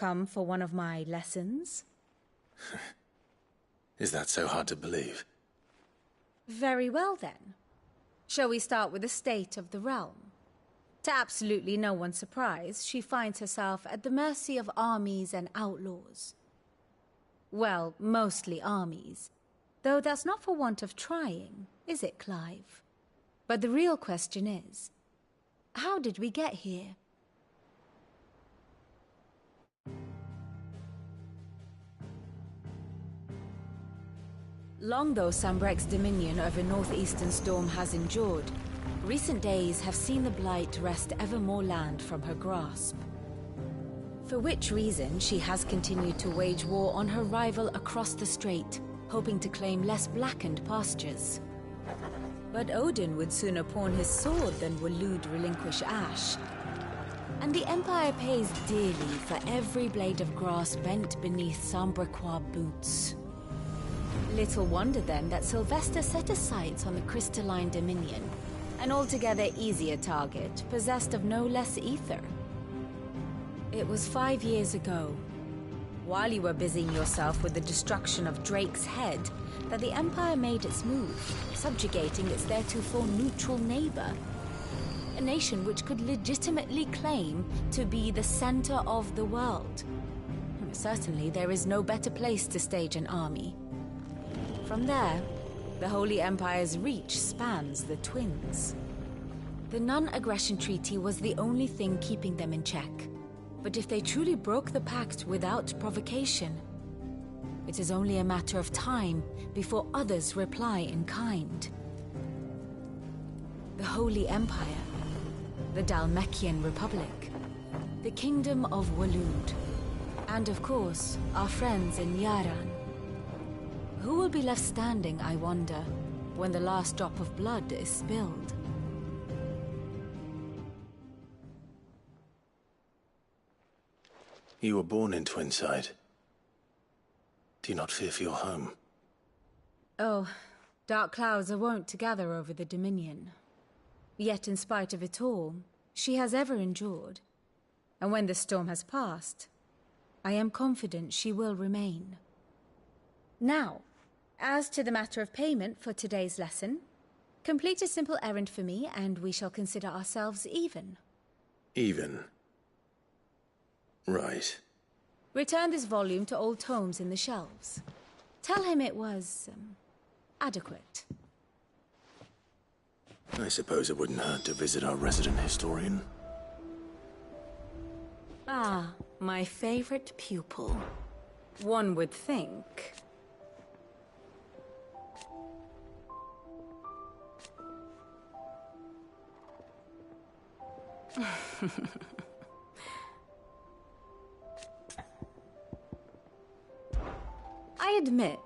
come for one of my lessons? Is that so hard to believe? Very well, then. Shall we start with the state of the realm? To absolutely no one's surprise, she finds herself at the mercy of armies and outlaws. Well, mostly armies. Though that's not for want of trying, is it, Clive? But the real question is, how did we get here? Long though Sambrek's dominion over northeastern Storm has endured, recent days have seen the Blight wrest ever more land from her grasp. For which reason she has continued to wage war on her rival across the strait, hoping to claim less blackened pastures. But Odin would sooner pawn his sword than Waloed relinquish Ash. And the Empire pays dearly for every blade of grass bent beneath Sambrequois boots. Little wonder then that Sylvester set his sights on the crystalline dominion, an altogether easier target, possessed of no less ether. It was 5 years ago, while you were busying yourself with the destruction of Drake's head, that the Empire made its move, subjugating its theretofore neutral neighbor. A nation which could legitimately claim to be the center of the world. Certainly, there is no better place to stage an army. From there, the Holy Empire's reach spans the Twins. The non-aggression treaty was the only thing keeping them in check. But if they truly broke the pact without provocation, it is only a matter of time before others reply in kind. The Holy Empire, the Dhalmekian Republic, the Kingdom of Waloed, and of course, our friends in Yaran. Who will be left standing, I wonder, when the last drop of blood is spilled? You were born in Twinside. Do you not fear for your home? Oh, dark clouds are wont to gather over the Dominion. Yet in spite of it all, she has ever endured. And when the storm has passed, I am confident she will remain. Now, as to the matter of payment for today's lesson, complete a simple errand for me and we shall consider ourselves even. Even? Right. Return this volume to old tomes in the shelves. Tell him it was, adequate. I suppose it wouldn't hurt to visit our resident historian. Ah, my favorite pupil. One would think. I admit,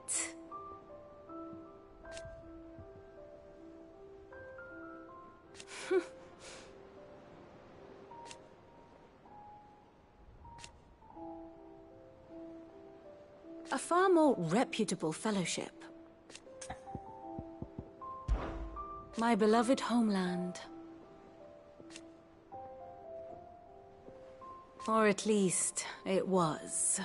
a far more reputable fellowship. My beloved homeland. Or at least, it was.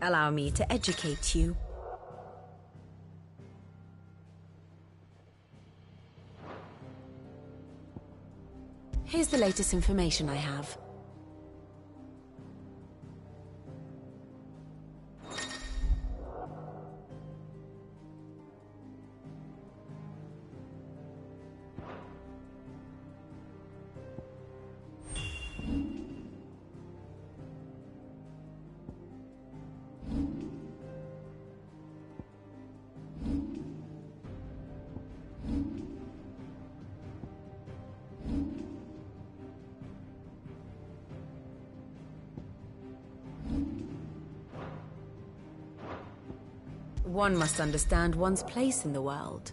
Allow me to educate you. Here's the latest information I have. One must understand one's place in the world.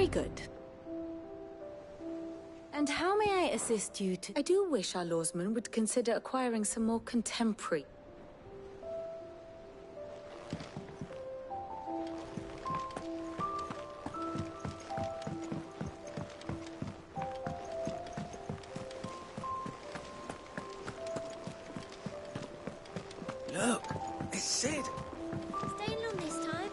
Very good. And how may I assist you to... I do wish our lawsman would consider acquiring some more contemporary... Look, it's Sid. Staying long this time?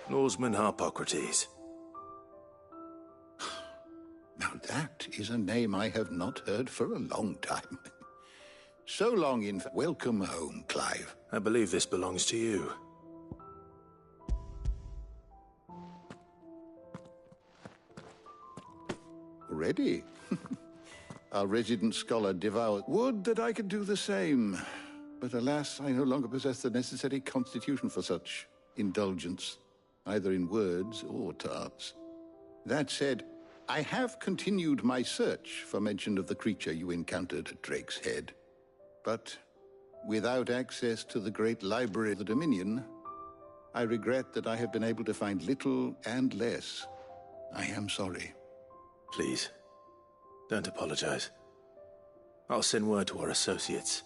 Lawsman Harpocrates. Now that is a name I have not heard for a long time. So long, in fact. Welcome home, Clive. I believe this belongs to you. Already? Our resident scholar devoured. Would that I could do the same. But alas, I no longer possess the necessary constitution for such indulgence, either in words or tarts. That said, I have continued my search for mention of the creature you encountered at Drake's Head. But without access to the great library of the Dominion, I regret that I have been able to find little and less. I am sorry. Please, don't apologize. I'll send word to our associates.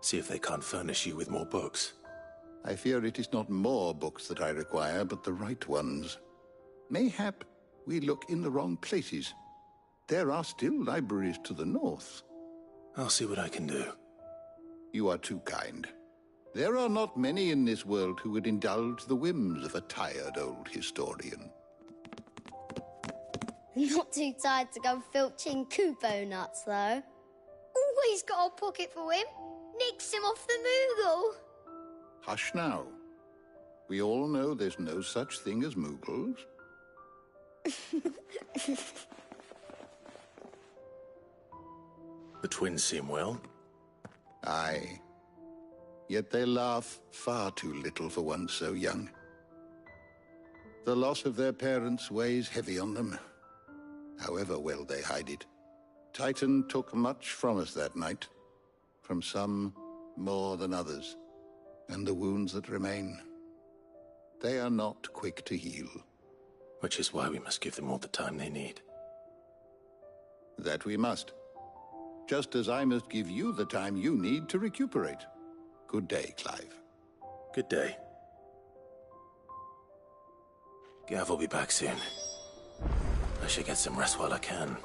See if they can't furnish you with more books. I fear it is not more books that I require, but the right ones. Mayhap we look in the wrong places. There are still libraries to the north. I'll see what I can do. You are too kind. There are not many in this world who would indulge the whims of a tired old historian. Not too tired to go filching Kupo nuts, though. Always got a pocket for him. Nicks him off the Moogle. Hush now. We all know there's no such thing as Moogles. The twins seem well. Aye. Yet they laugh far too little for one so young. The loss of their parents weighs heavy on them, however well they hide it. Titan took much from us that night, from some more than others, and the wounds that remain, they are not quick to heal. Which is why we must give them all the time they need. That we must. Just as I must give you the time you need to recuperate. Good day, Clive. Good day. Gav will be back soon. I should get some rest while I can.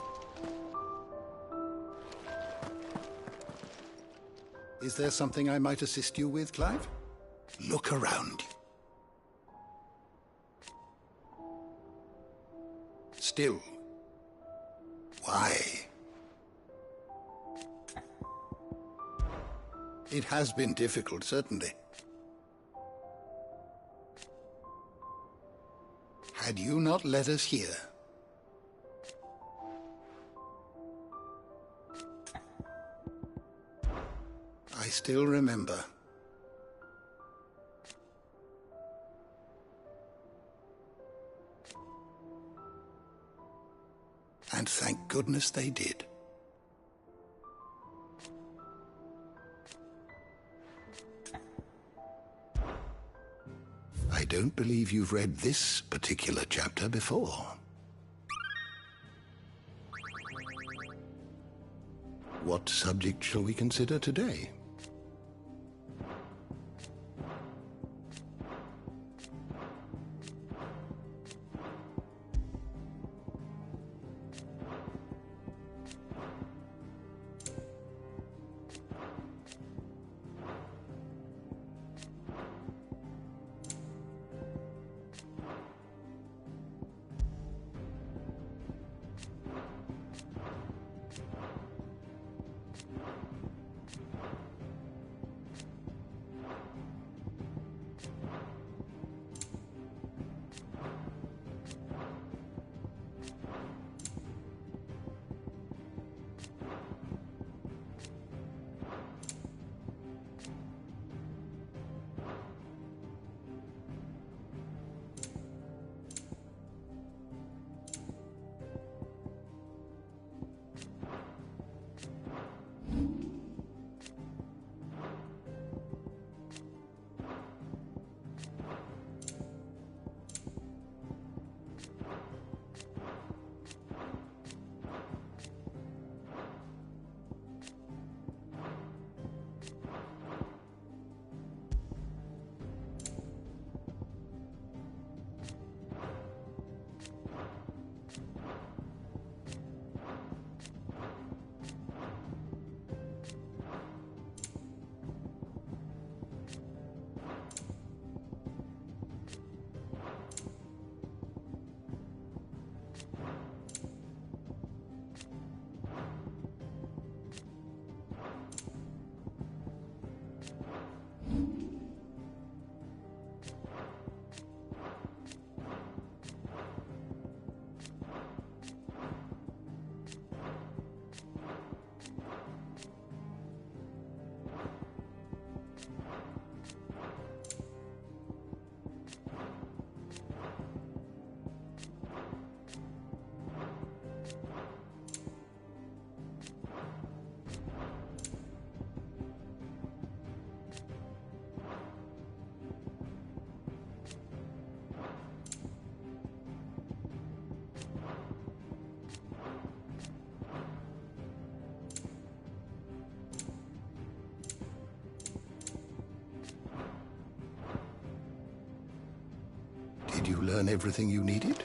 Is there something I might assist you with, Clive? Look around you. Still. Why? It has been difficult, certainly. Had you not led us here, I still remember. And thank goodness they did. I don't believe you've read this particular chapter before. What subject shall we consider today? Did you learn everything you needed?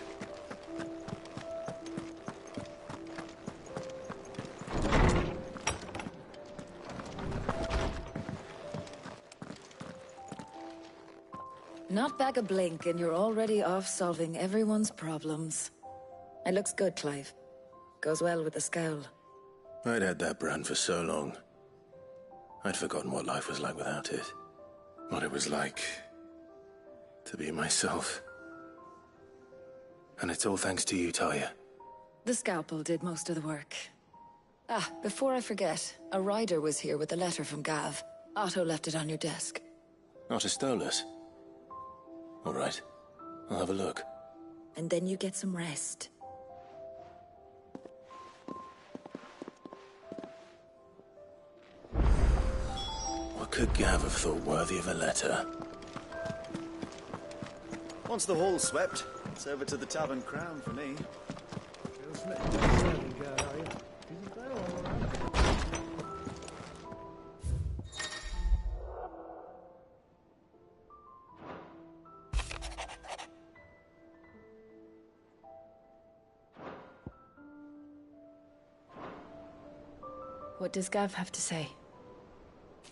Not back a blink, and you're already off solving everyone's problems. It looks good, Clive. Goes well with the scowl. I'd had that brand for so long. I'd forgotten what life was like without it. What it was like to be myself. And it's all thanks to you, Talia. The scalpel did most of the work. Ah, before I forget, a rider was here with a letter from Gav. Otto left it on your desk. Not a stolus. All right. I'll have a look. And then you get some rest. What could Gav have thought worthy of a letter? Once the hall's swept, it's over to the Tavern Crown for me. What does Gav have to say?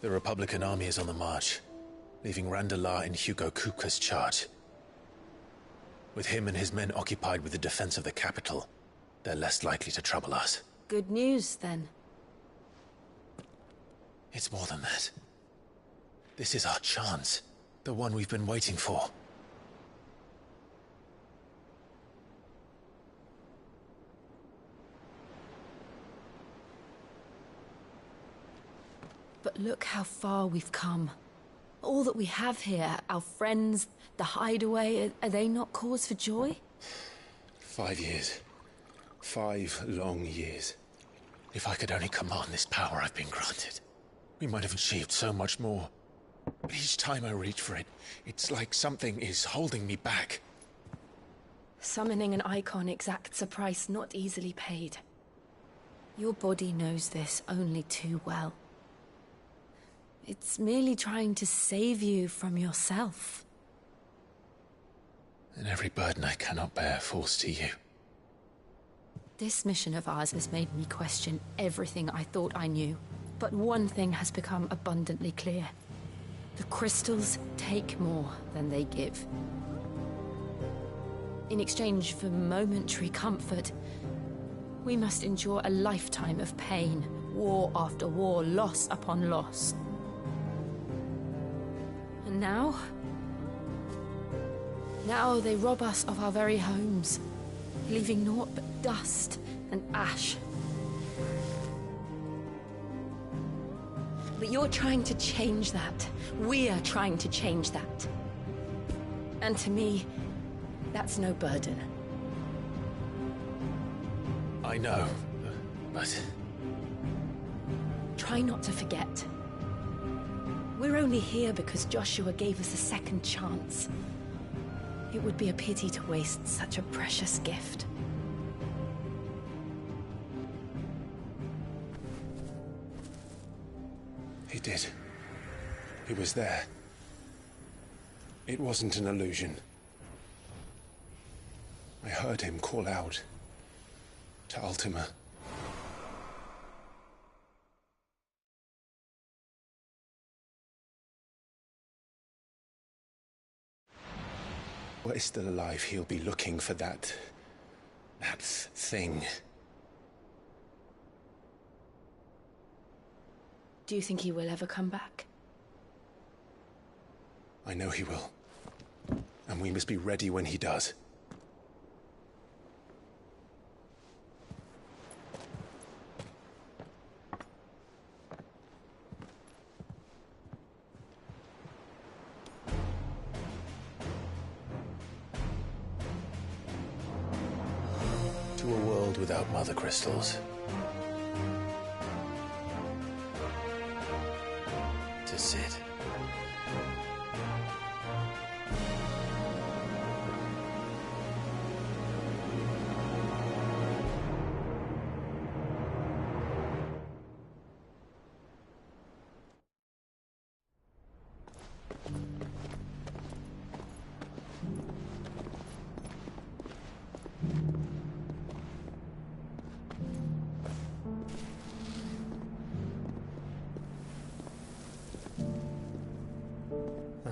The Republican army is on the march, leaving Randalar in Hugo Kuka's charge. With him and his men occupied with the defense of the capital, they're less likely to trouble us. Good news, then. It's more than that. This is our chance. The one we've been waiting for. But look how far we've come. All that we have here, our friends, the hideaway, are they not cause for joy? 5 years. 5 long years. If I could only command this power I've been granted, we might have achieved so much more. But each time I reach for it, it's like something is holding me back. Summoning an icon exacts a price not easily paid. Your body knows this only too well. It's merely trying to save you from yourself. And every burden I cannot bear falls to you. This mission of ours has made me question everything I thought I knew. But one thing has become abundantly clear. The crystals take more than they give. In exchange for momentary comfort, we must endure a lifetime of pain, war after war, loss upon loss. And now they rob us of our very homes, leaving naught but dust and ash. But you're trying to change that. We're trying to change that. And to me, that's no burden. I know, but... Try not to forget. We're only here because Joshua gave us a second chance. It would be a pity to waste such a precious gift. He did. He was there. It wasn't an illusion. I heard him call out to Ultima. While he's still alive, he'll be looking for that thing. Do you think he will ever come back? I know he will. And we must be ready when he does. To a world without mother crystals. To Sid.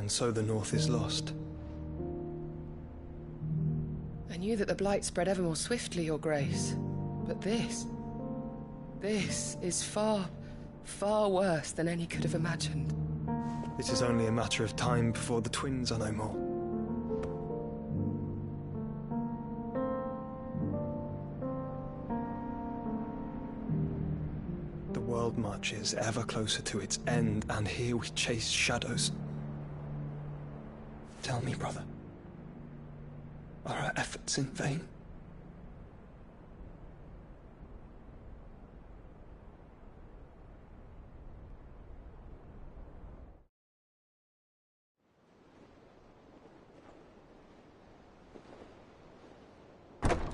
And so the North is lost. I knew that the Blight spread ever more swiftly, Your Grace. But this is far, far worse than any could have imagined. It is only a matter of time before the twins are no more. The world marches ever closer to its end, and here we chase shadows. Tell me, brother, are our efforts in vain?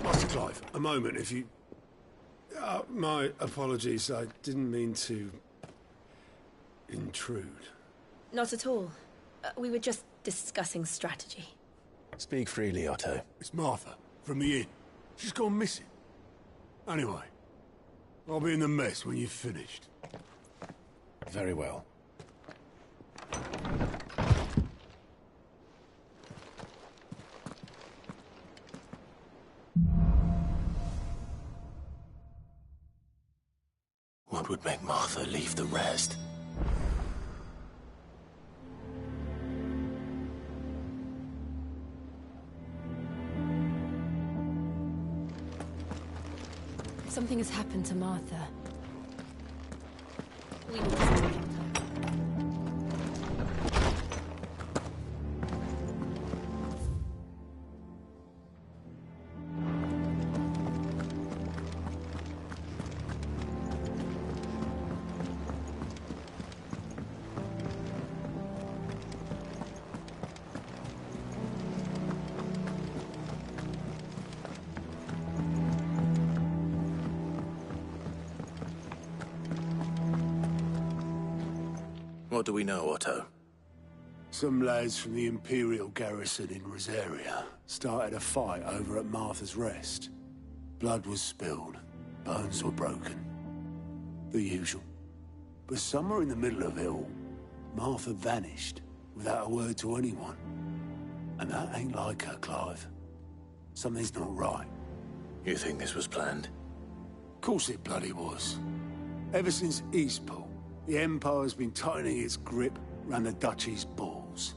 Master Clive, a moment, if you... my apologies, I didn't mean to... intrude. Not at all. We were just discussing strategy. Speak freely, Otto. It's Martha, from the inn. She's gone missing. Anyway, I'll be in the mess when you've finished. Very well. What would make Martha leave the rest? Something has happened to Martha. We need to speak with her. What do we know, Otto? Some lads from the Imperial garrison in Rosaria started a fight over at Martha's Rest. Blood was spilled, bones were broken. The usual. But somewhere in the middle of it all, Martha vanished without a word to anyone. And that ain't like her, Clive. Something's not right. You think this was planned? Of course it bloody was. Ever since Eastpool, the Empire's been tightening its grip round the Duchy's balls.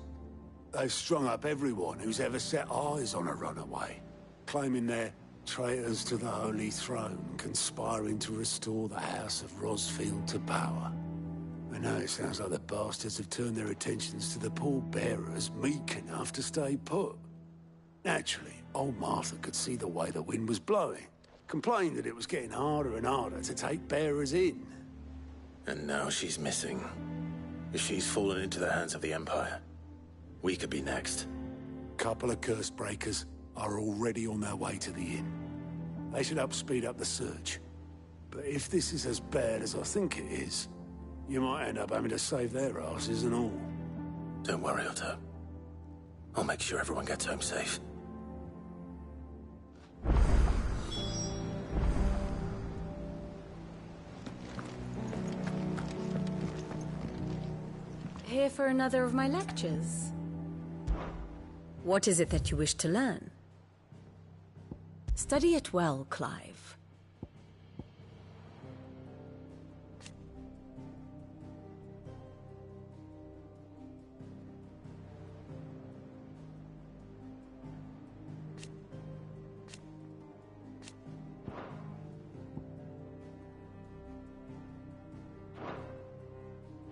They've strung up everyone who's ever set eyes on a runaway, claiming they're traitors to the Holy Throne, conspiring to restore the House of Rosfield to power. And now it sounds like the bastards have turned their attentions to the pallbearers meek enough to stay put. Naturally, old Martha could see the way the wind was blowing, complained that it was getting harder and harder to take bearers in. And now she's missing. If she's fallen into the hands of the Empire, we could be next. Couple of curse breakers are already on their way to the inn. They should help speed up the search. But if this is as bad as I think it is, you might end up having to save their asses and all. Don't worry, Otto. I'll make sure everyone gets home safe. Here for another of my lectures. What is it that you wish to learn? Study it well, Clive.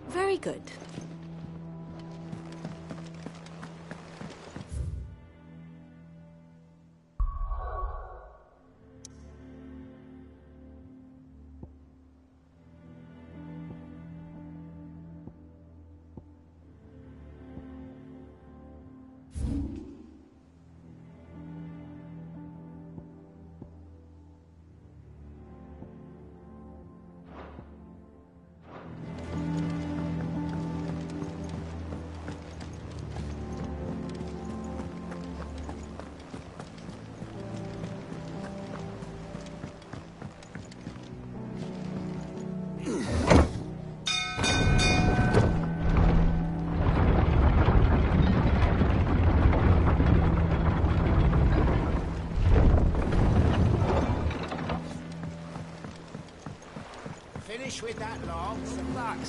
Very good.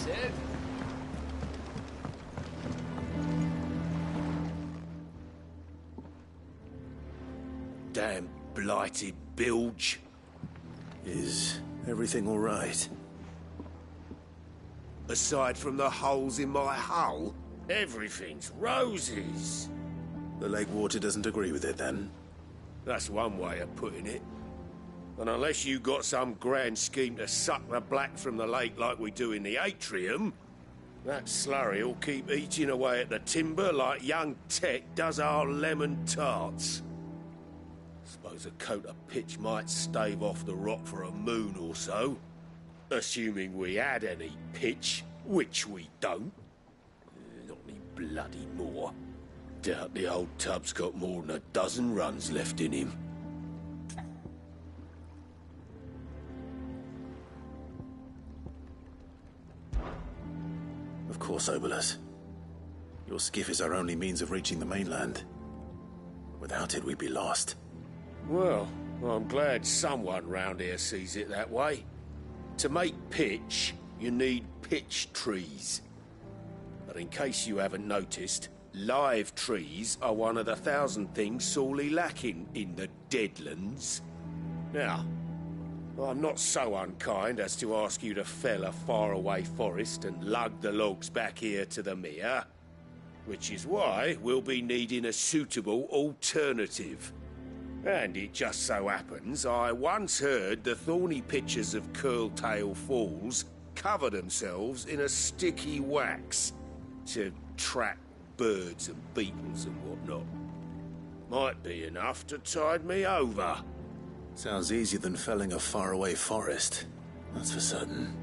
Ed. Damn blighted bilge. Is everything all right? Aside from the holes in my hull, everything's roses. The lake water doesn't agree with it, then? That's one way of putting it. And unless you got some grand scheme to suck the black from the lake like we do in the atrium, that slurry'll keep eating away at the timber like young Tech does our lemon tarts. Suppose a coat of pitch might stave off the rot for a moon or so. Assuming we had any pitch, which we don't. Not any bloody more. Doubt the old tub's got more than a dozen runs left in him. Of course, Obolus. Your skiff is our only means of reaching the mainland. Without it, we'd be lost. Well, I'm glad someone round here sees it that way. To make pitch, you need pitch trees. But in case you haven't noticed, live trees are one of the 1,000 things sorely lacking in the Deadlands. Now, I'm not so unkind as to ask you to fell a faraway forest and lug the logs back here to the mere, which is why we'll be needing a suitable alternative. And it just so happens I once heard the thorny pitchers of Curltail Falls cover themselves in a sticky wax to trap birds and beetles and whatnot. Might be enough to tide me over. Sounds easier than felling a faraway forest. That's for certain.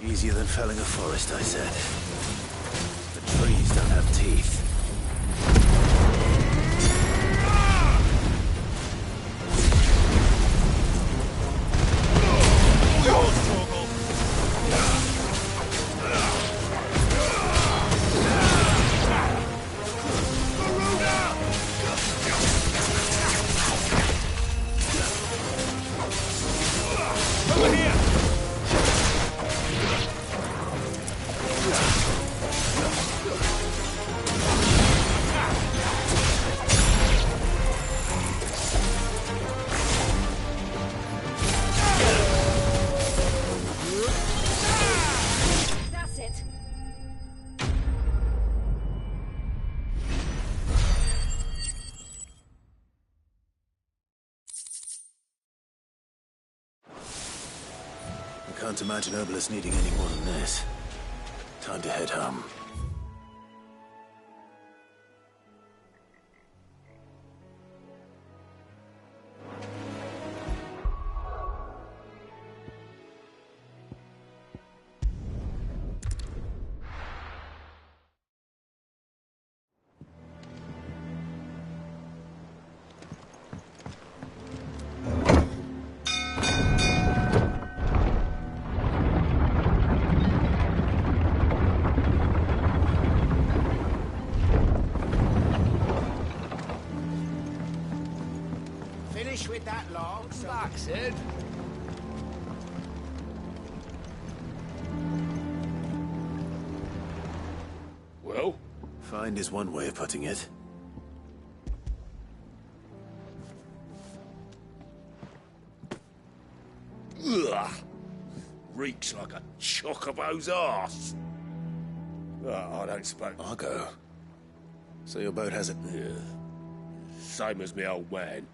Easier than felling a forest, I said. The trees don't have teeth. Can't imagine Obolus needing any more than this. Time to head home. With that long back, Sid. Find is one way of putting it. Ugh! Reeks like a chocobo's arse. Oh, I don't suppose. I'll go. So your boat has it? Yeah. Same as me old man.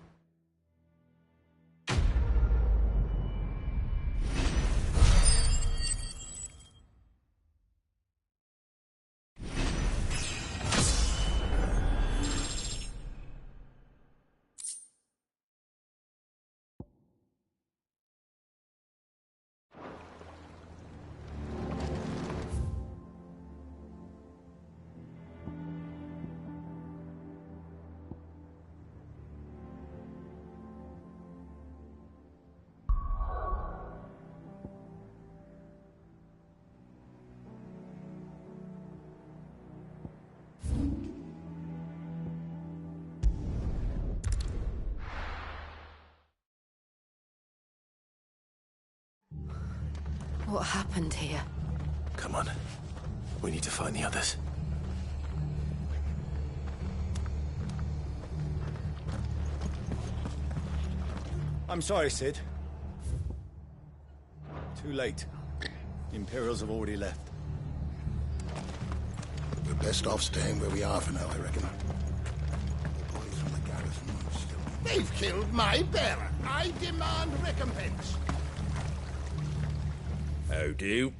What happened here? Come on. We need to find the others. I'm sorry, Sid. Too late. The Imperials have already left. We're best off staying where we are for now, I reckon. The boys from the garrison are still... They've killed my bearer! I demand recompense! How do?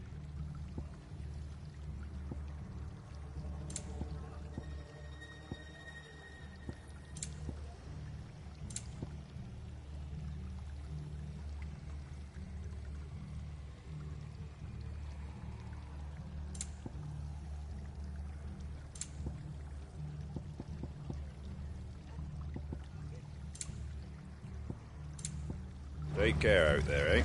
Take care out there, eh?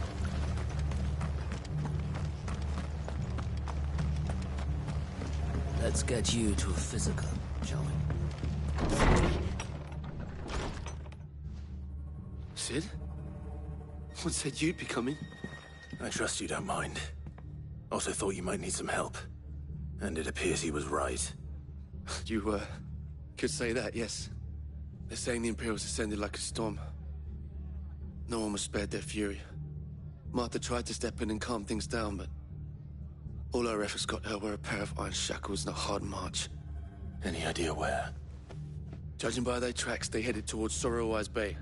Let's get you to a physical, shall we? Sid? What said you'd be coming? I trust you don't mind. Also thought you might need some help. And it appears he was right. You, could say that, yes. They're saying the Imperials descended like a storm. No one was spared their fury. Martha tried to step in and calm things down, but all our efforts got her were a pair of iron shackles and a hard march. Any idea where? Judging by their tracks, they headed towards Sorrowwise Bay.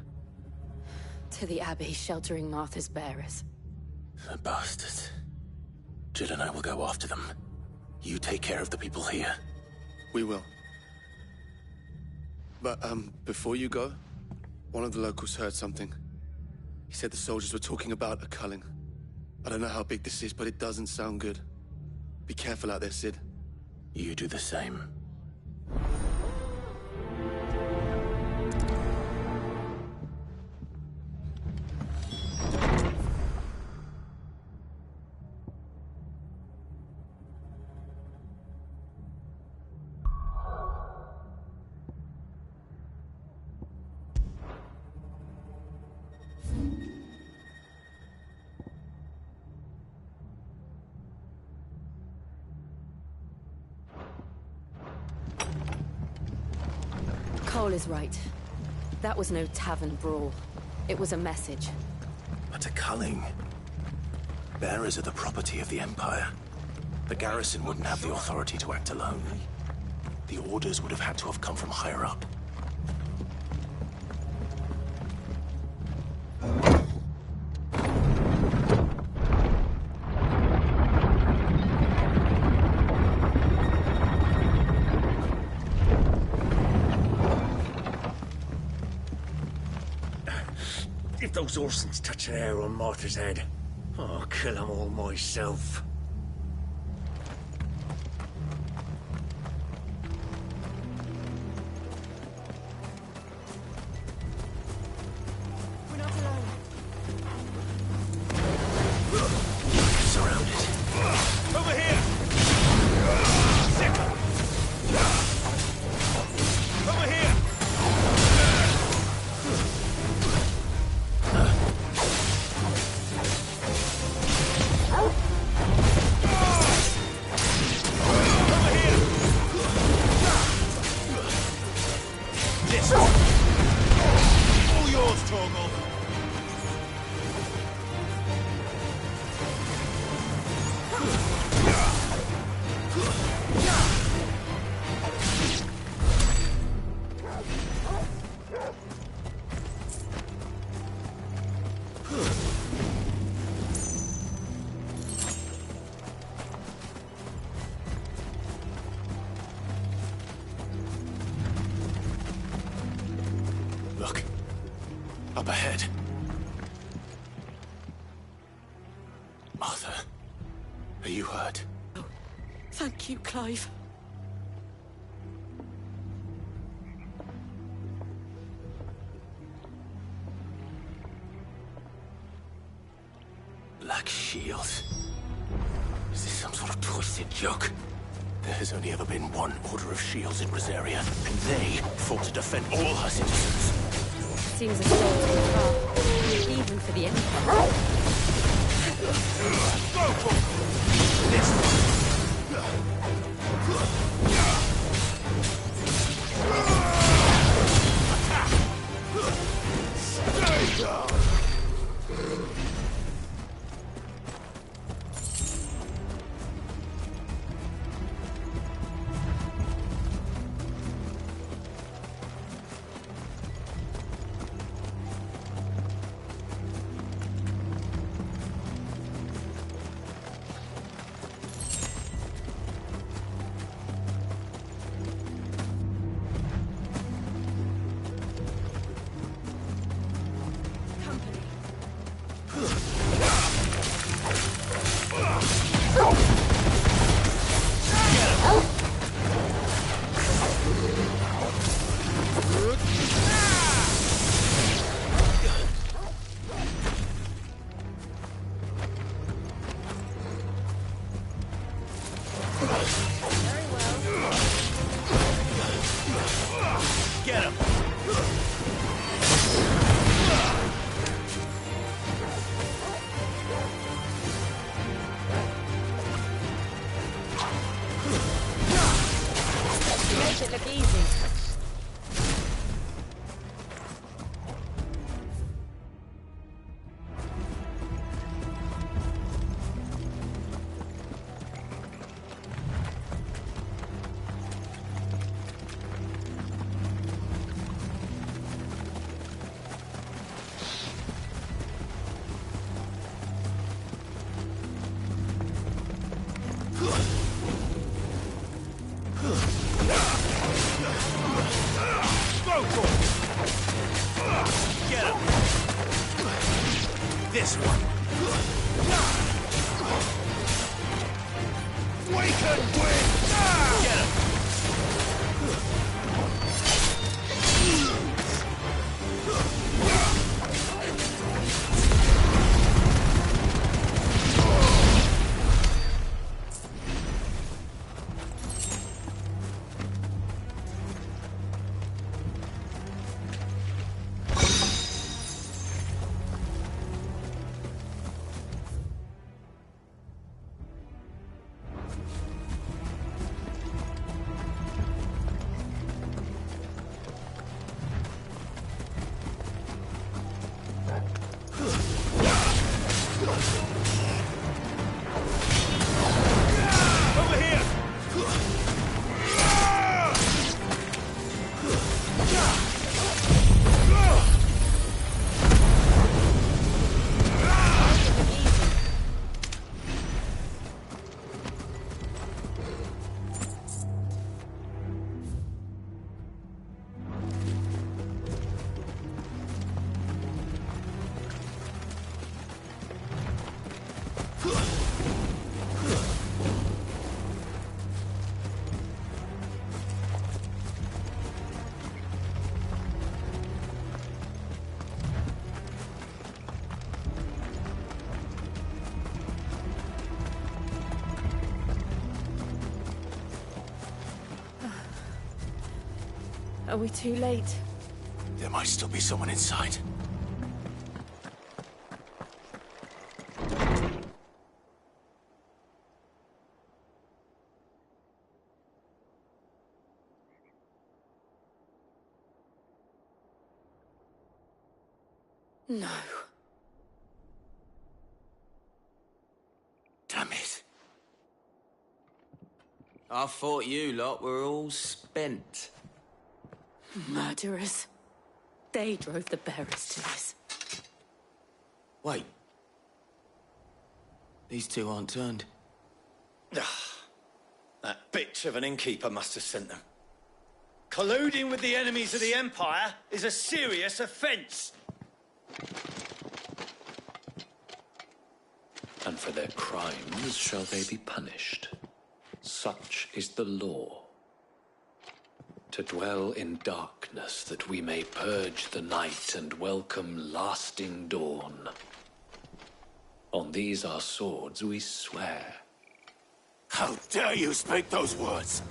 To the Abbey, sheltering Martha's bearers. The bastards. Jill and I will go after them. You take care of the people here. We will. But, before you go, one of the locals heard something. He said the soldiers were talking about a culling. I don't know how big this is, but it doesn't sound good. Be careful out there, Sid. You do the same. Cole is right. That was no tavern brawl. It was a message. But a culling. Bearers are the property of the Empire. The garrison wouldn't have the authority to act alone. The orders would have had to have come from higher up. If those Orsons touch an hair on Martha's head, I'll kill them all myself. We're not alone. Surrounded. Over here! Sicker! Over here! Up ahead. Arthur, are you hurt? Oh, thank you, Clive. Black Shield. Is this some sort of twisted joke? There has only ever been one Order of Shields in Rosaria, and they fought to defend all her citizens. Seems a step too far, even for the Empire. Go for it! This one! Stay down! Get him! Make it look easy. Get him! This one! We can win! Get him! Are we too late? There might still be someone inside. No. Damn it. I thought you lot were all spent. Murderers. They drove the bearers to this. Wait. These two aren't turned. That bitch of an innkeeper must have sent them. Colluding with the enemies of the Empire is a serious offence. And for their crimes shall they be punished. Such is the law. To dwell in darkness that we may purge the night and welcome lasting dawn. On these our swords we swear. How dare you speak those words?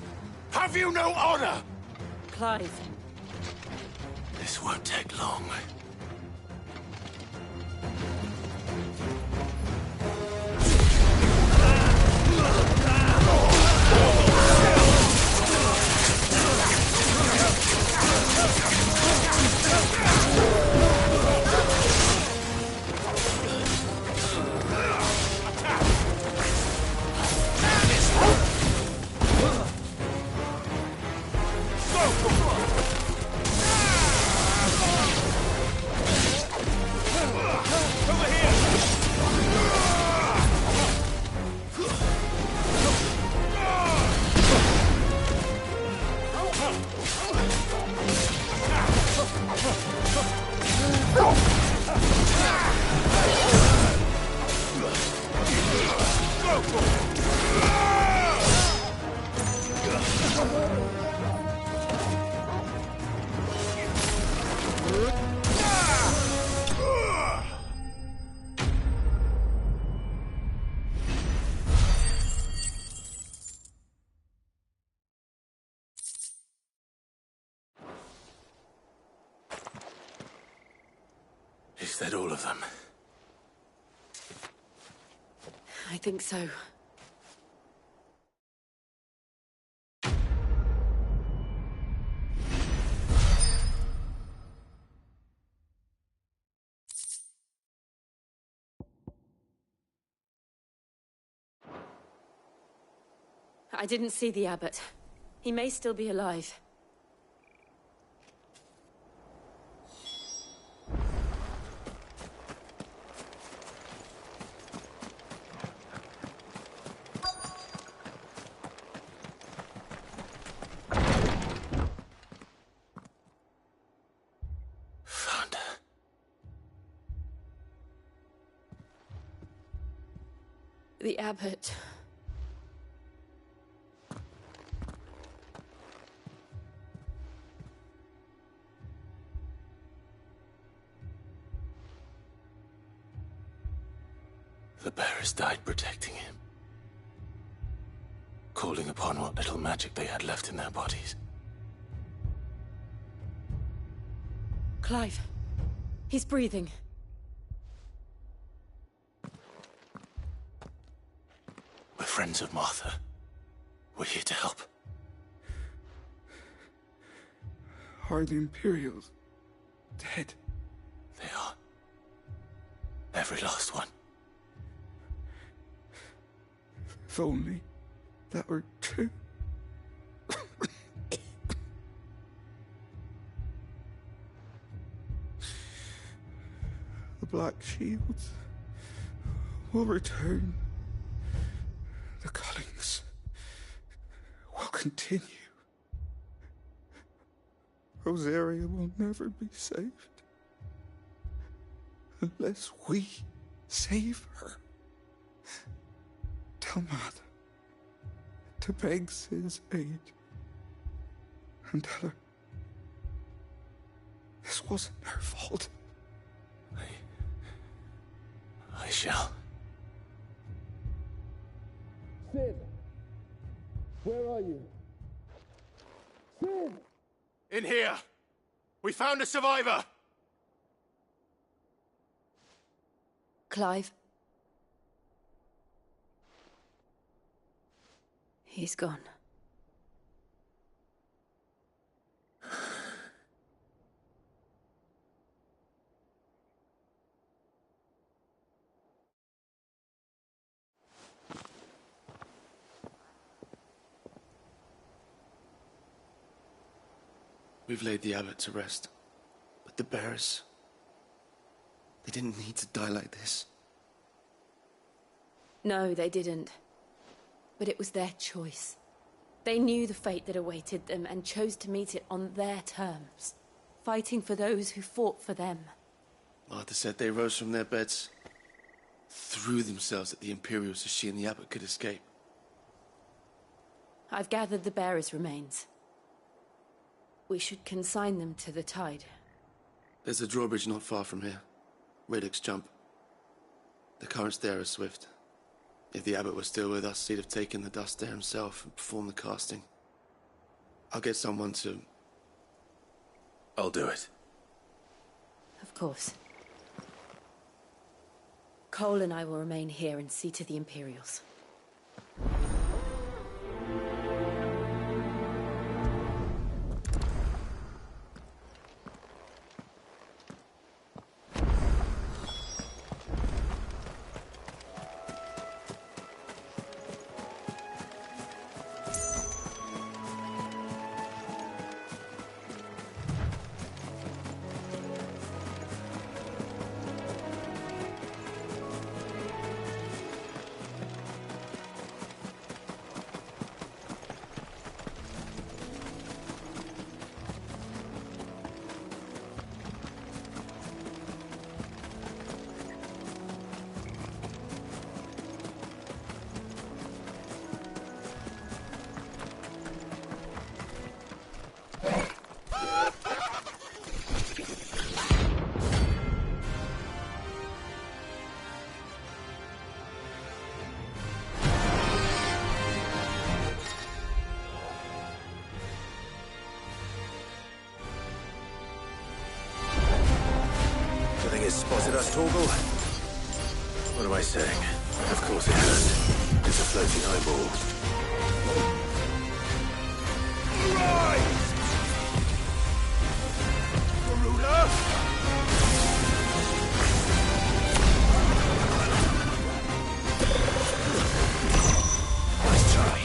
Have you no honor? Clive. This won't take long. Is that all of them? I think so. I didn't see the abbot. He may still be alive. The abbot. The bearers died protecting him. Calling upon what little magic they had left in their bodies. Clive. He's breathing. We're friends of Martha. We're here to help. Are the Imperials dead? They are. Every last one. If only that were true. The Black Shields will return. The Cullings will continue. Rosaria will never be saved unless we save her. Tell Mother to beg Sid's aid and tell her this wasn't her fault. I shall. Sid! Where are you? Sid! In here! We found a survivor! Clive. He's gone. We've laid the abbot to rest. But the bearers... they didn't need to die like this. No, they didn't. But it was their choice. They knew the fate that awaited them and chose to meet it on their terms, fighting for those who fought for them. Martha said they rose from their beds, threw themselves at the Imperials so she and the Abbot could escape. I've gathered the bearers' remains. We should consign them to the tide. There's a drawbridge not far from here. Radix Jump. The currents there are swift. If the Abbot was still with us, he'd have taken the dust there himself and performed the casting. I'll get someone to... I'll do it. Of course. Cole and I will remain here and see to the Imperials. Spotted us, Torgal? What am I saying? Of course it has. It's a floating eyeball. Nice try.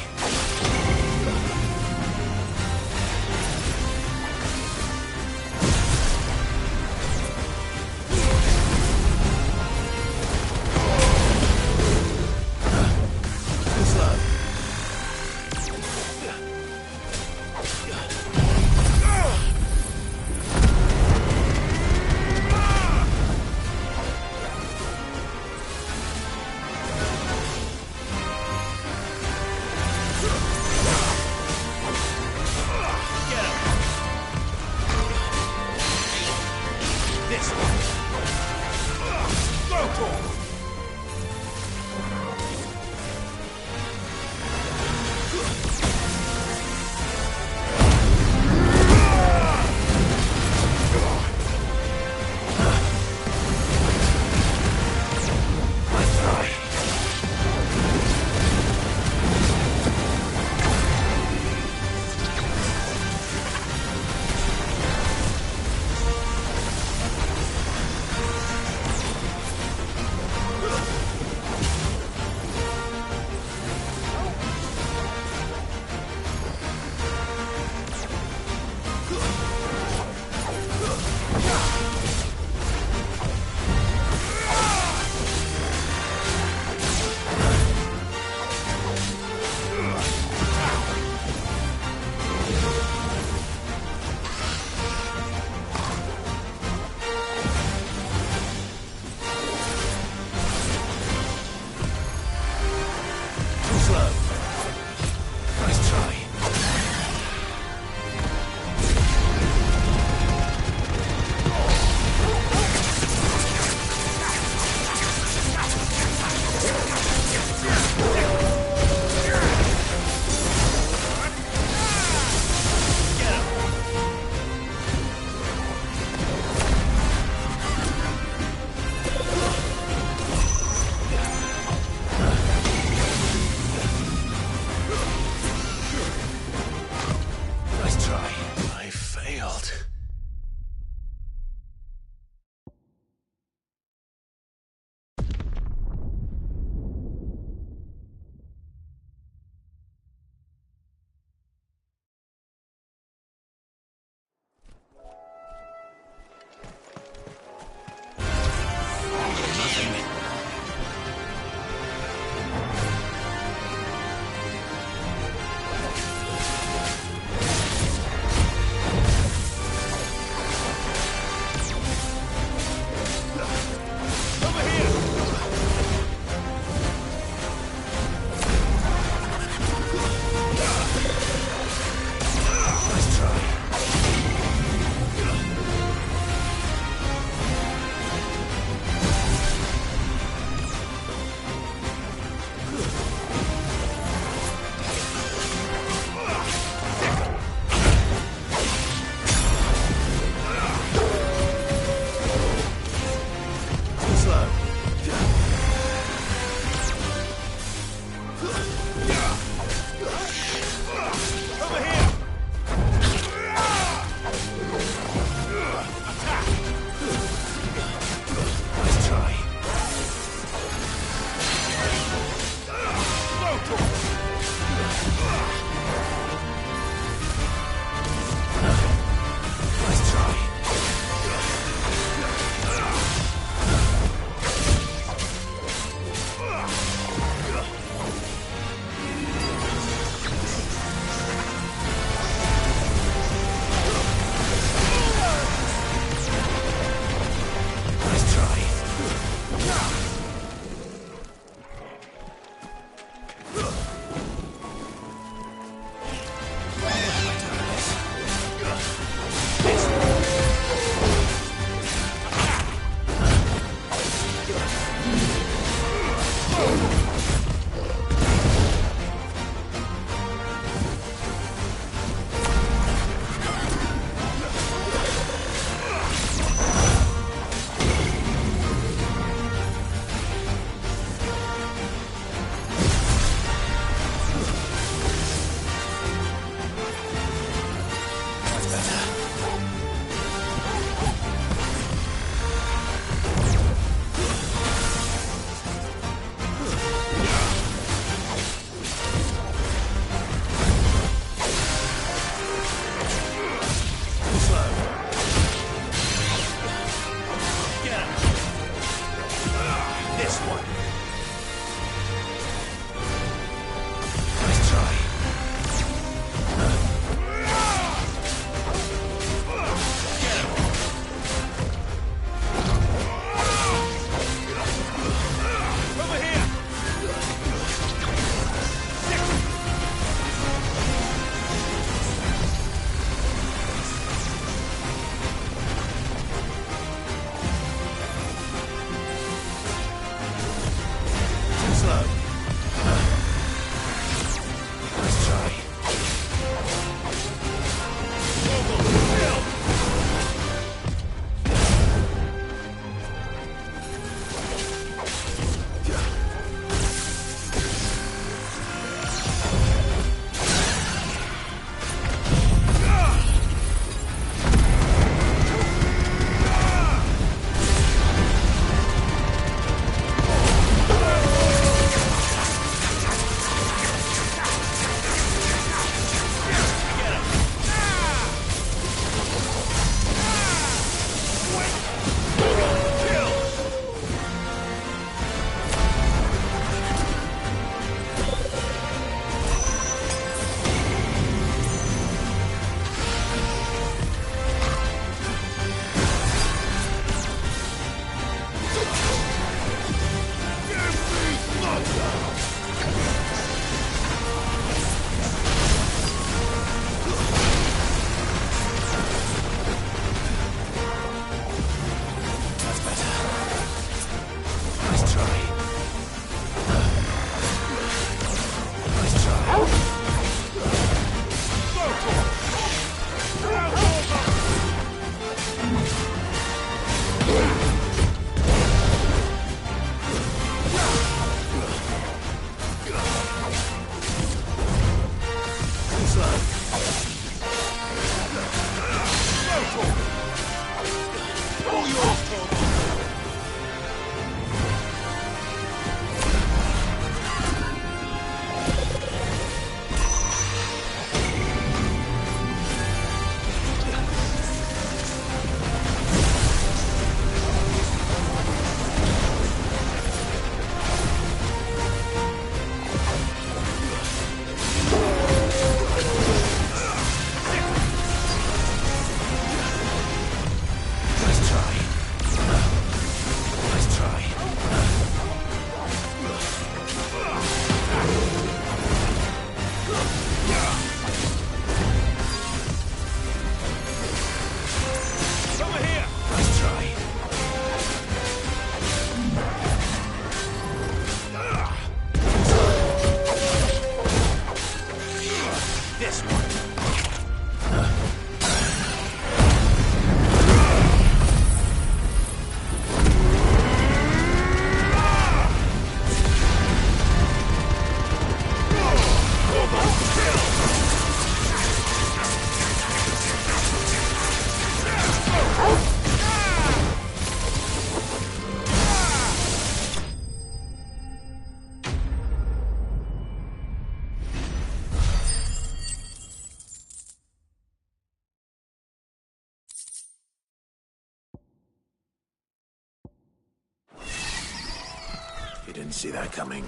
You didn't see that coming.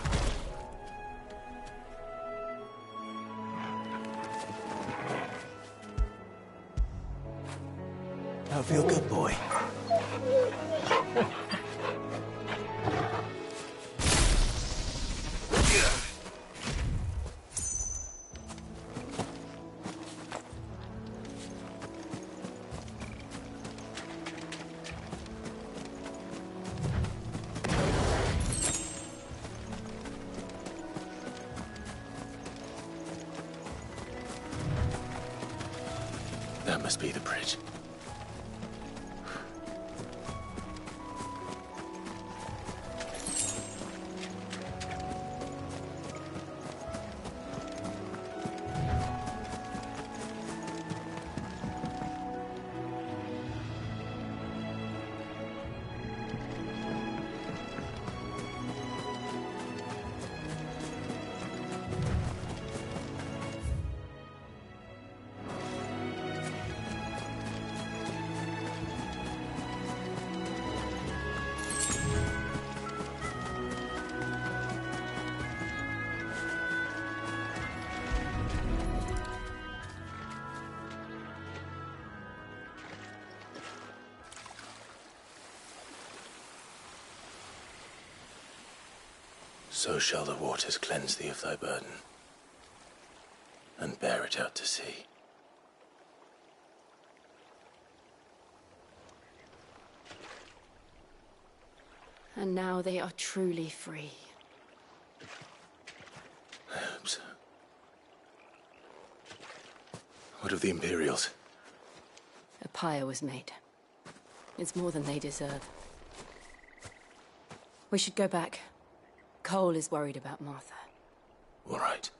Now feel good, boy. That must be the bridge. So shall the waters cleanse thee of thy burden, and bear it out to sea. And now they are truly free. I hope so. What of the Imperials? A pyre was made. It's more than they deserve. We should go back. Cole is worried about Martha. All right.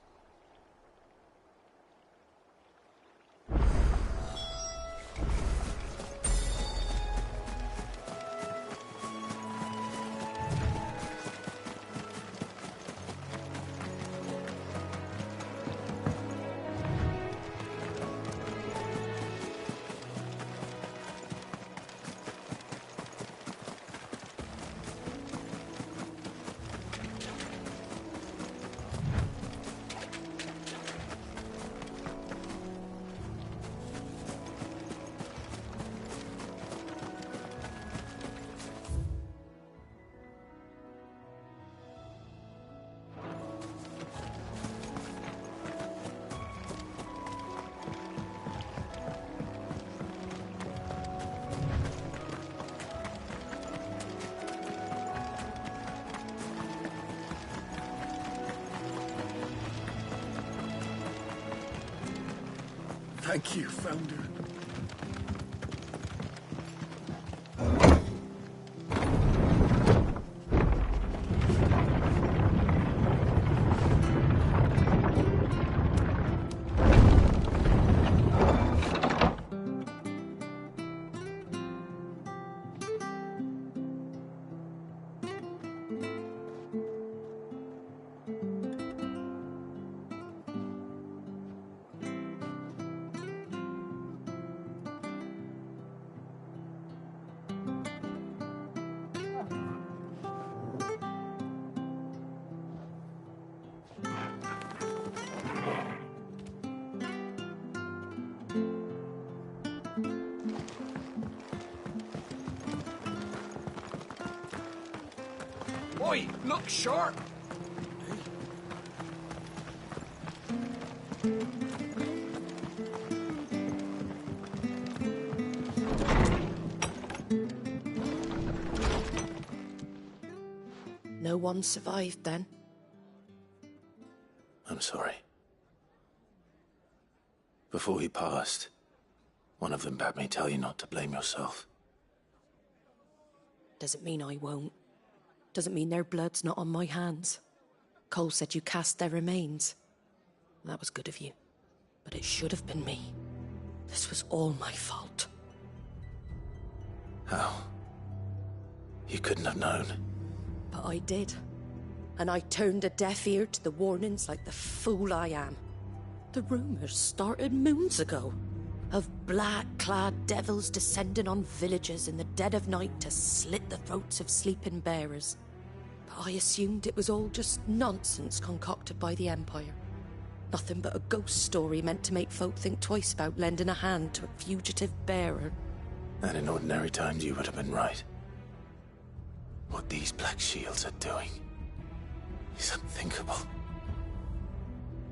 Thank you, Founder. Oi, look sharp! No one survived then? I'm sorry. Before he passed, one of them bade me tell you not to blame yourself. Doesn't mean I won't. Doesn't mean their blood's not on my hands. Cole said you cast their remains. That was good of you. But it should have been me. This was all my fault. How? You couldn't have known. But I did. And I turned a deaf ear to the warnings like the fool I am. The rumours started moons ago. Of black-clad devils descending on villages in the dead of night to slit the throats of sleeping bearers. But I assumed it was all just nonsense concocted by the Empire. Nothing but a ghost story meant to make folk think twice about lending a hand to a fugitive bearer. And in ordinary times you would have been right. What these Black Shields are doing is unthinkable.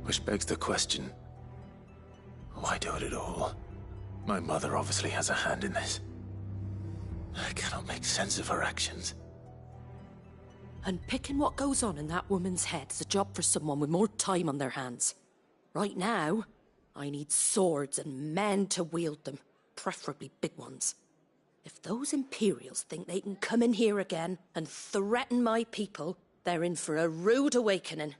Which begs the question, why do it at all? My mother obviously has a hand in this. I cannot make sense of her actions. And picking what goes on in that woman's head is a job for someone with more time on their hands. Right now, I need swords and men to wield them, preferably big ones. If those Imperials think they can come in here again and threaten my people, they're in for a rude awakening.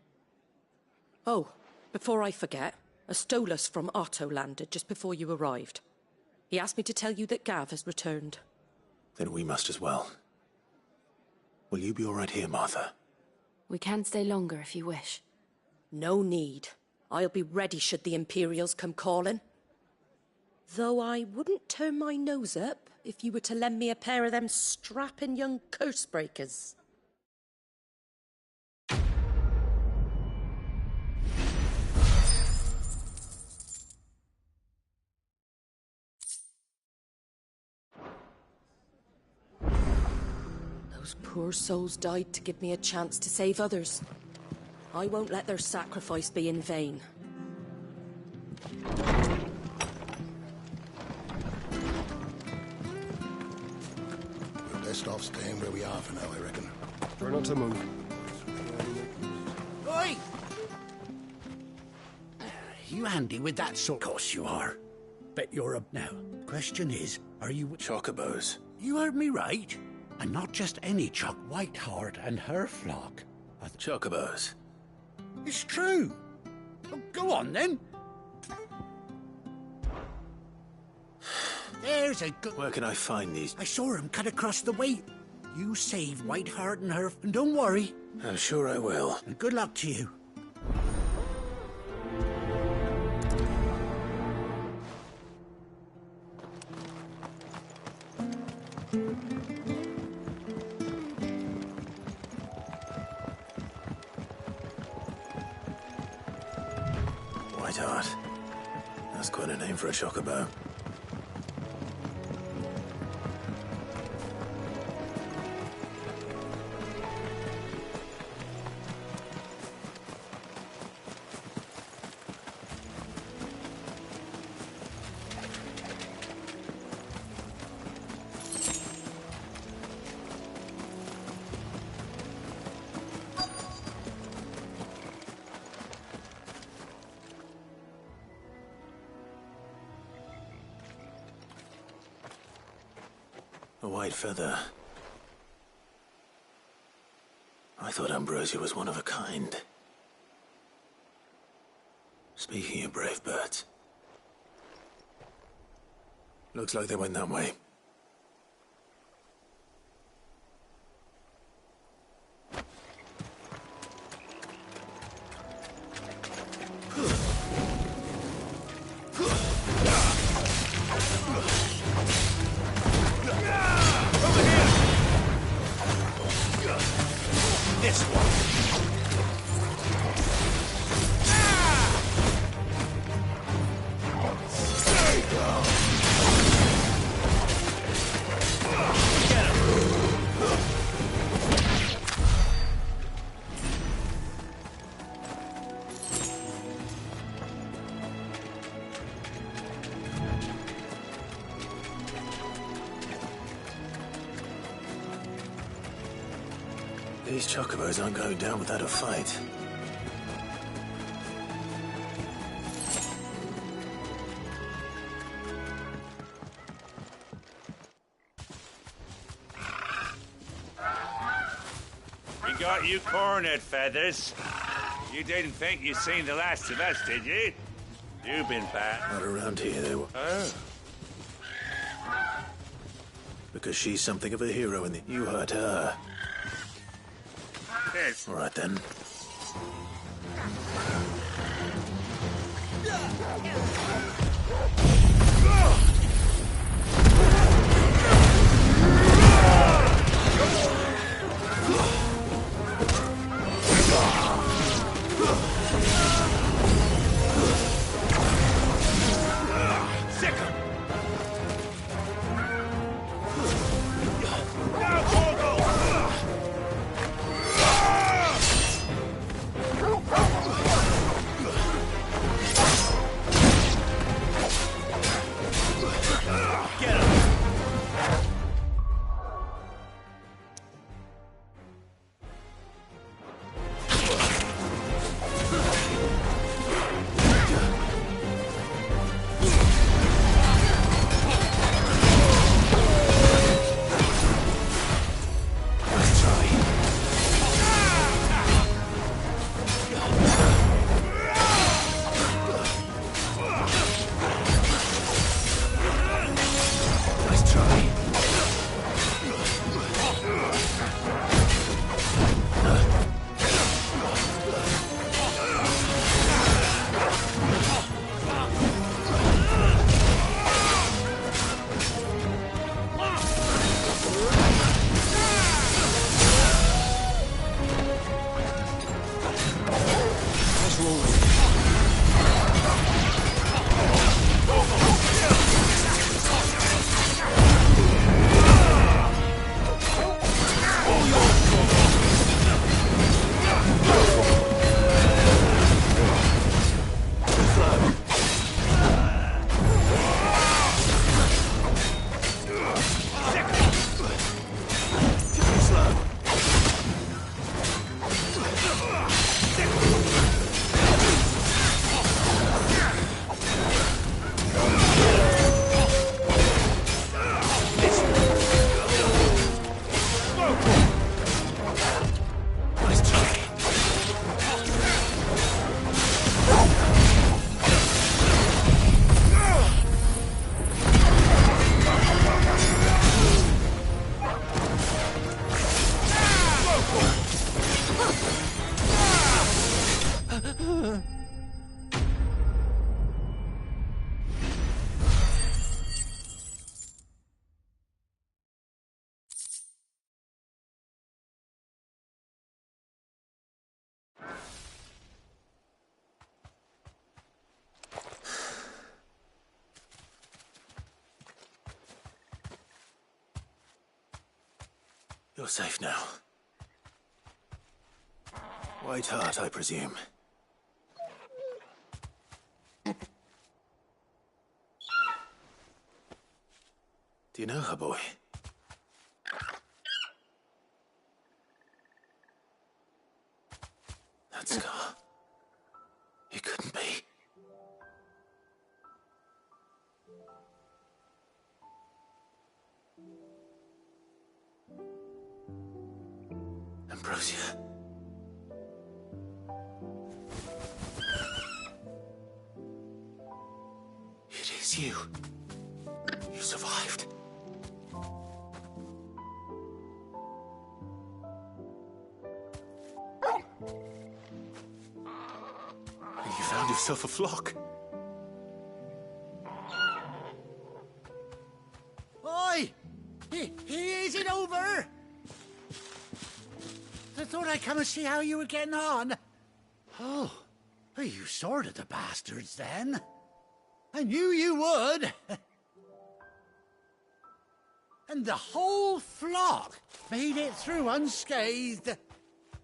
Oh, before I forget, a Stolas from Otto landed just before you arrived. He asked me to tell you that Gav has returned. Then we must as well. Will you be all right here, Martha? We can stay longer if you wish. No need. I'll be ready should the Imperials come calling. Though I wouldn't turn my nose up if you were to lend me a pair of them strapping young curse-breakers. Those poor souls died to give me a chance to save others. I won't let their sacrifice be in vain. We're best off staying where we are for now, I reckon. Try not to move. Oi! You handy with that sort? Of course you are. Bet you're up now. Question is, are you... Chocobos. You heard me right. And not just any choc. Whiteheart and her flock. Chocobos. It's true. Well, go on, then. There's a good... Where can I find these? I saw him cut across the way. You save Whiteheart and her... And don't worry. I'm sure I will. And good luck to you. Whiteheart. That's quite a name for a chocobo. A white feather. I thought Ambrosia was one of a kind. Speaking of brave birds. Looks like they went that way. This one. There you go. Get him. These chocobos aren't going down without a fight. We got you cornered, Feathers. You didn't think you'd seen the last of us, did you? You've been back. Not around here, they were. Oh. Because she's something of a hero and you hurt her. Yes. All right, then. Sick 'em. You're safe now. White Hart, I presume. Do you know her, boy? That scar. It couldn't be. Ambrosia. It is you. You survived. You found yourself a flock. Oi! Is it over? I thought I'd come and see how you were getting on. Oh, you sorted the bastards then. I knew you would. And the whole flock made it through unscathed.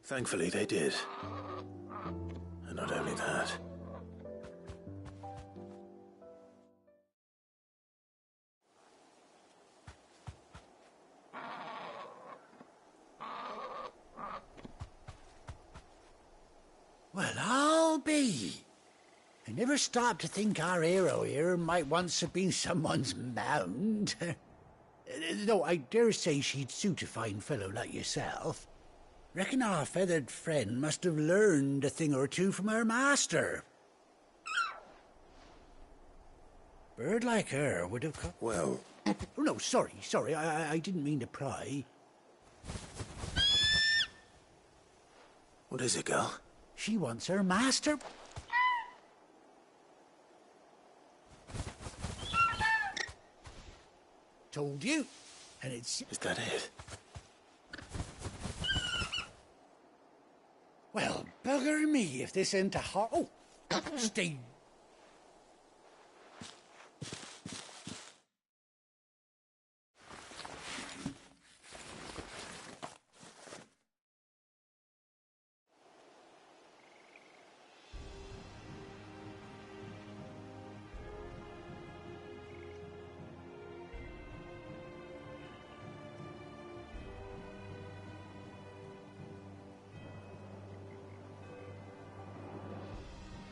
Thankfully, they did. And not only that. Well, I'll be. I never stopped to think our hero here might once have been someone's mount. Though I dare say she'd suit a fine fellow like yourself. Reckon our feathered friend must have learned a thing or two from her master. Bird like her would have come... Well... Oh, no, sorry. I didn't mean to pry. What is it, girl? She wants her master... Told you. And it's... Is that it? Well, bugger me if this ain't a hot... Oh, stay...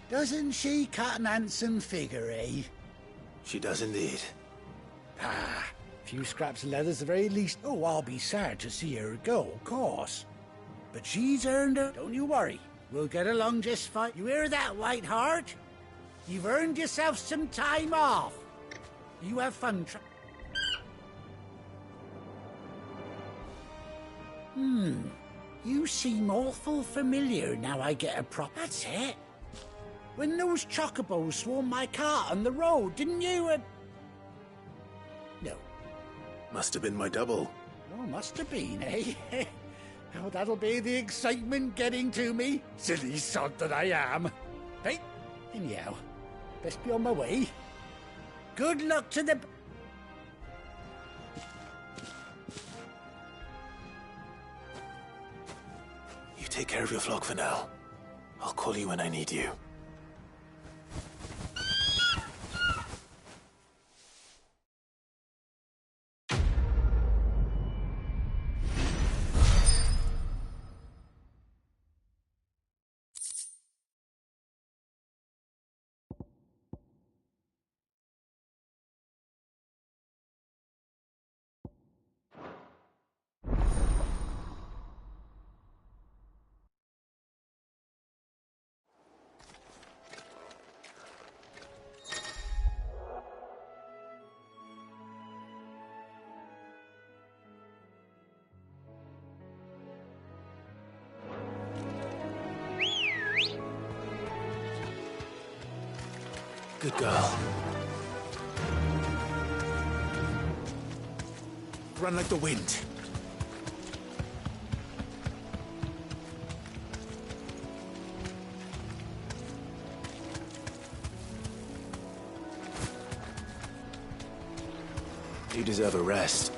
Doesn't she cut an handsome figure, eh? She does indeed. Ah, a few scraps of leather's the very least. Oh, I'll be sad to see her go, of course. But she's earned it. Don't you worry. We'll get along just fine. You hear that, White Hart? You've earned yourself some time off. You have fun You seem awful familiar now I get a prop. That's it. When those chocobos swarmed my cart on the road, didn't you? No. Must have been my double. Oh, must have been, eh? Oh, that'll be the excitement getting to me. Silly sod that I am. Hey, anyhow, best be on my way. Good luck to the... You take care of your flock for now. I'll call you when I need you. Good girl. Run like the wind. You deserve a rest.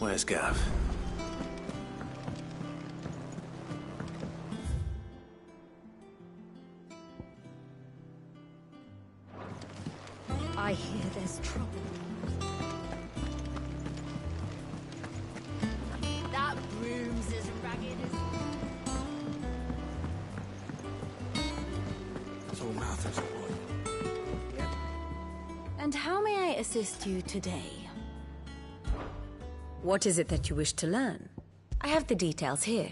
Where's Gav? I hear there's trouble. That broom's as ragged as... So Martha's boy. And how may I assist you today? What is it that you wish to learn? I have the details here.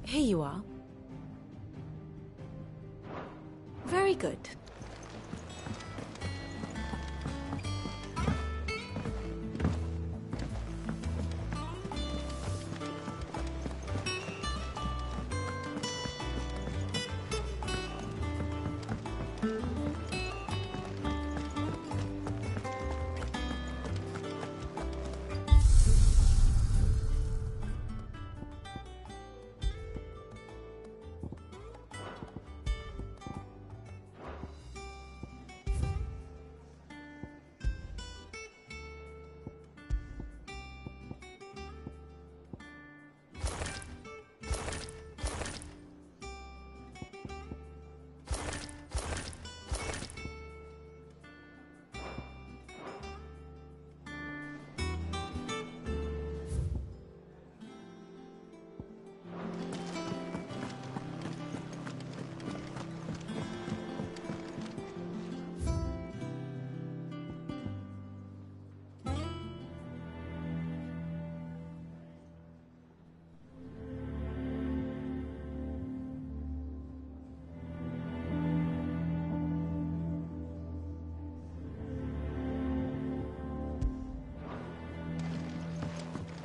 Here you are. Very good.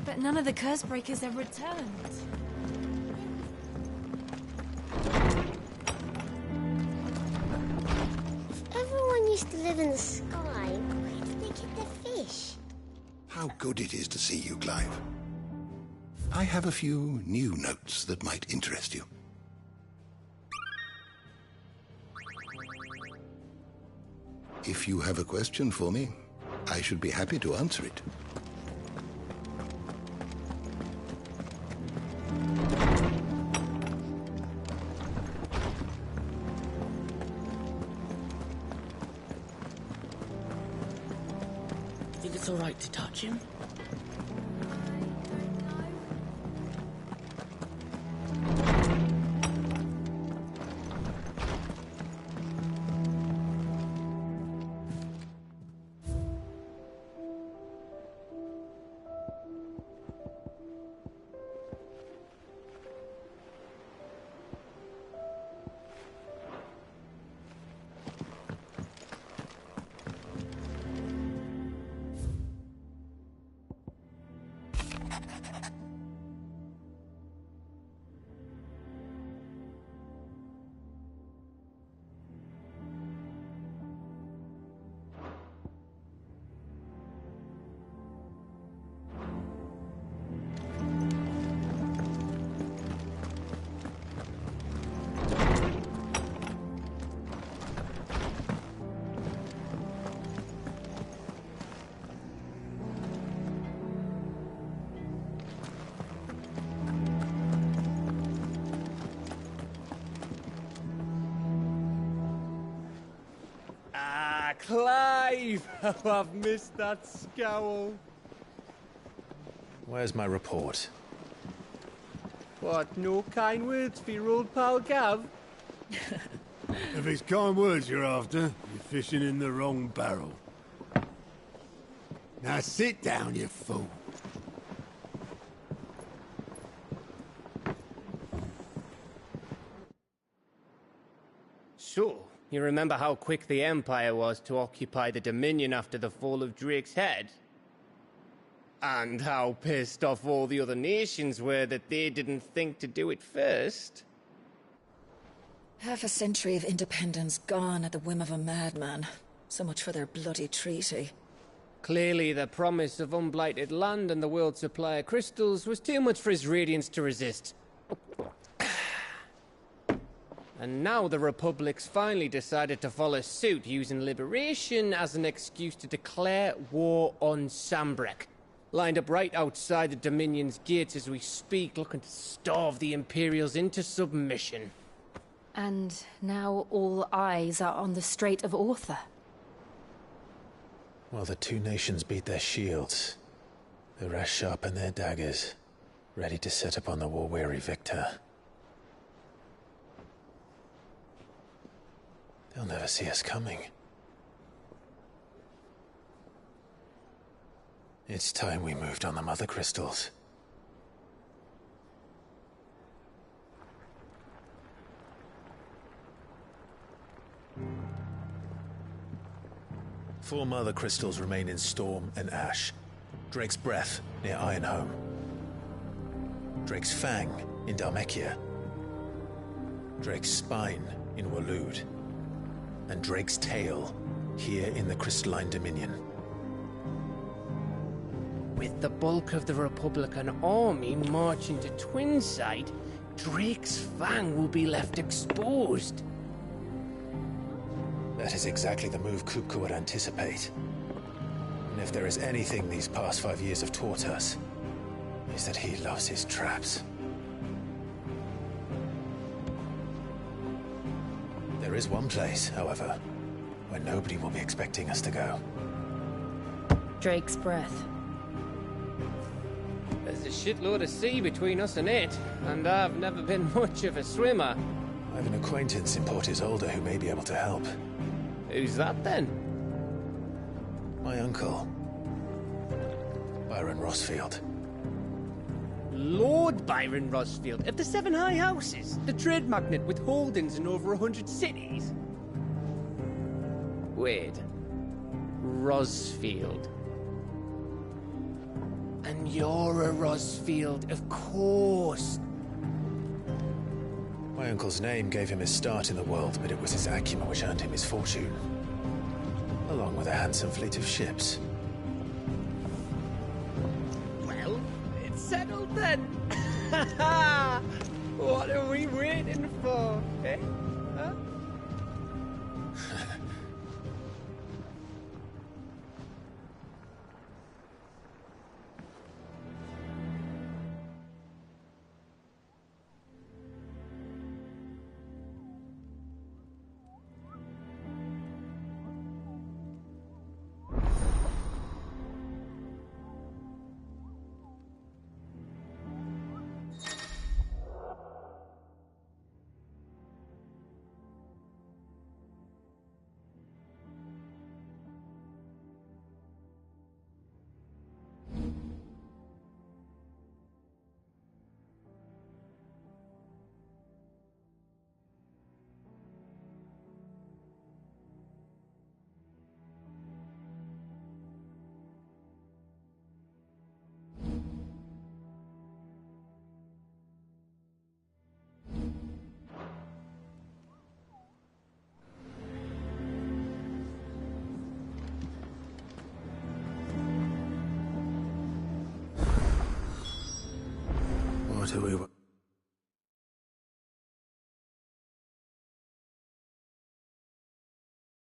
But none of the curse breakers have returned. If everyone used to live in the sky, where did they get their fish? How good it is to see you, Clive. I have a few new notes that might interest you. If you have a question for me, I should be happy to answer it. Think it's all right to touch him? Clive! Oh, I've missed that scowl. Where's my report? What, no kind words for your old pal Gav? If it's kind words you're after, you're fishing in the wrong barrel. Now sit down, you fool. So, you remember how quick the Empire was to occupy the Dominion after the fall of Drake's head? And how pissed off all the other nations were that they didn't think to do it first? Half a century of independence gone at the whim of a madman. So much for their bloody treaty. Clearly, the promise of unblighted land and the world's supply of crystals was too much for his radiance to resist. And now the Republic's finally decided to follow suit, using liberation as an excuse to declare war on Sambrek. Lined up right outside the Dominion's gates as we speak, looking to starve the Imperials into submission. And now all eyes are on the Strait of Author. While the two nations beat their shields, the rest sharpen their daggers, ready to set upon the war-weary victor. They'll never see us coming. It's time we moved on the Mother Crystals. Four Mother Crystals remain in Storm and Ash. Drake's Breath near Ironhome. Drake's Fang in Dhalmekia. Drake's Spine in Waloed. And Drake's Tail here in the Crystalline Dominion. With the bulk of the Republican army marching to Twinside, Drake's Fang will be left exposed. That is exactly the move Kupka would anticipate. And if there is anything these past 5 years have taught us, is that he loves his traps. There is one place, however, where nobody will be expecting us to go. Drake's Breath. There's a shitload of sea between us and it, and I've never been much of a swimmer. I have an acquaintance in Port Isolde who may be able to help. Who's that then? My uncle, Byron Rossfield. Lord Byron Rossfield of the Seven High Houses, the trade magnate with holdings in over 100 cities. Wait, Rossfield. And you're a Rossfield, of course. My uncle's name gave him his start in the world, but it was his acumen which earned him his fortune, along with a handsome fleet of ships. Well, it's settled then. What are we waiting for, eh? Huh? What are we...